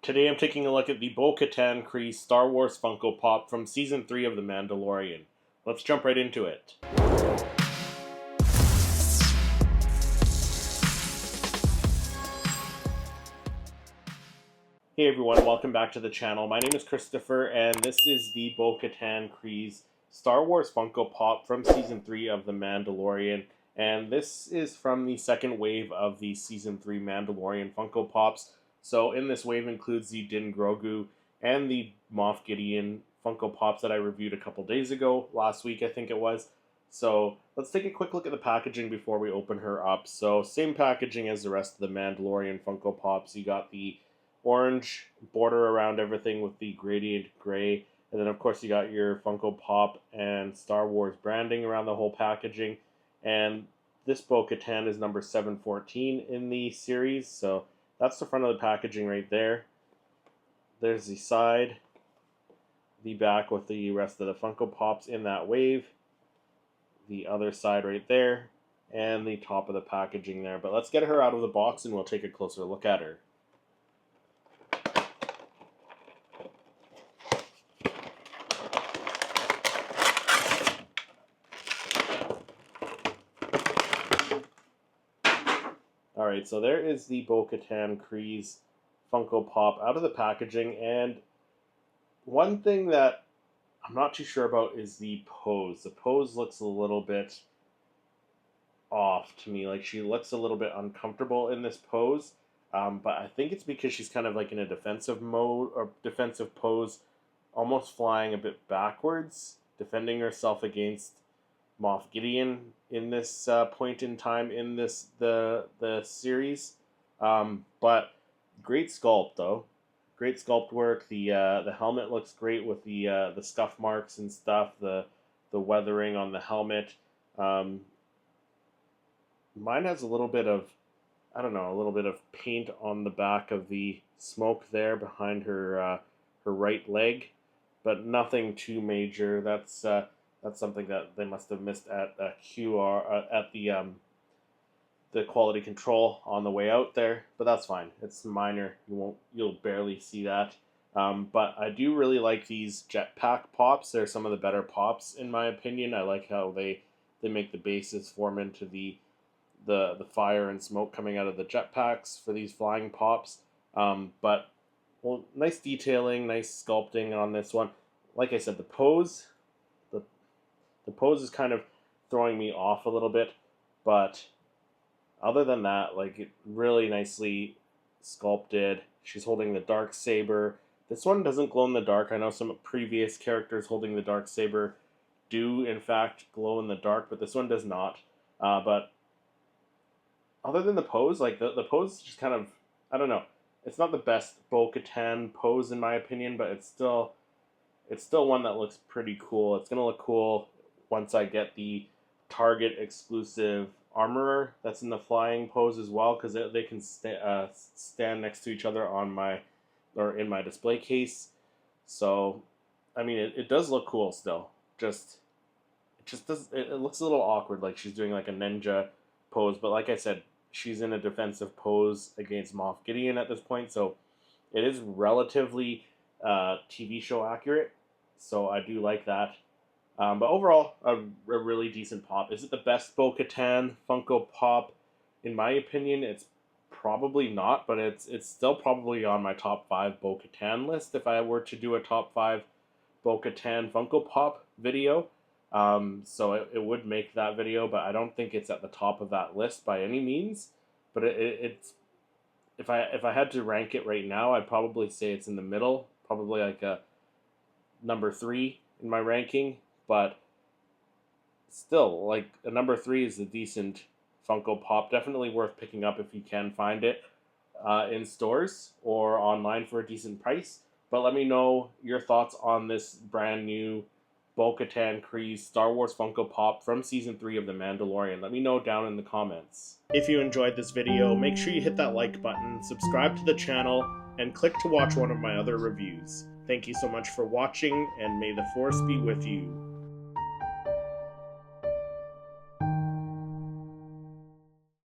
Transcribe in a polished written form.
Today I'm taking a look at the Bo-Katan Kryze Star Wars Funko Pop from Season 3 of The Mandalorian. Let's jump right into it. Hey everyone, welcome back to the channel. My name is Christopher and this is the Bo-Katan Kryze Star Wars Funko Pop from Season 3 of The Mandalorian. And this is from the second wave of the Season 3 Mandalorian Funko Pops. So in this wave includes the Din Grogu and the Moff Gideon Funko Pops that I reviewed a couple days ago, last week I think it was. So let's take a quick look at the packaging before we open her up. So same packaging as the rest of the Mandalorian Funko Pops. You got the orange border around everything with the gradient gray. And then of course you got your Funko Pop and Star Wars branding around the whole packaging. And this Bo-Katan is number 714 in the series, so that's the front of the packaging right there. There's the side, the back with the rest of the Funko Pops in that wave, the other side right there, and the top of the packaging there. But let's get her out of the box and we'll take a closer look at her. Alright, so there is the Bo-Katan Kryze Funko Pop out of the packaging, and one thing that I'm not too sure about is the pose. The pose looks a little bit off to me, like she looks a little bit uncomfortable in this pose, but I think it's because she's kind of like in a defensive mode, or defensive pose, almost flying a bit backwards, defending herself against Moff Gideon in this point in time in the series, but great sculpt though, great sculpt work. The helmet looks great with the scuff marks and stuff, the weathering on the helmet. Mine has a little bit of, I don't know, a little bit of paint on the back of the smoke there behind her her right leg, but nothing too major. That's something that they must have missed at QR at the quality control on the way out there, but that's fine. It's minor. You'll barely see that. But I do really like these jetpack pops. They're some of the better pops in my opinion. I like how they make the bases form into the fire and smoke coming out of the jetpacks for these flying pops. But well, nice detailing, nice sculpting on this one. Like I said, the pose is kind of throwing me off a little bit, but other than that, like, it really nicely sculpted. She's holding the dark saber. This one doesn't glow in the dark. I know some previous characters holding the dark saber do in fact glow in the dark, but this one does not. But other than the pose, like the pose is just kind of, I don't know. It's not the best Bo-Katan pose in my opinion, but it's still one that looks pretty cool. It's gonna look cool once I get the Target exclusive armorer that's in the flying pose as well, because they can stand next to each other on in my display case. So, I mean, it does look cool still. It looks a little awkward, like she's doing like a ninja pose. But like I said, she's in a defensive pose against Moff Gideon at this point, so it is relatively TV show accurate. So I do like that. But overall, a really decent pop. Is it the best Bo-Katan Funko Pop? In my opinion, it's probably not, but it's still probably on my top 5 Bo-Katan list if I were to do a top 5 Bo-Katan Funko Pop video. So it would make that video, but I don't think it's at the top of that list by any means. But it's if I had to rank it right now, I'd probably say it's in the middle, probably like a number 3 in my ranking. But still, like, a number 3 is a decent Funko Pop. Definitely worth picking up if you can find it in stores or online for a decent price. But let me know your thoughts on this brand new Bo-Katan Kryze Star Wars Funko Pop from Season 3 of The Mandalorian. Let me know down in the comments. If you enjoyed this video, make sure you hit that like button, subscribe to the channel, and click to watch one of my other reviews. Thank you so much for watching, and may the Force be with you.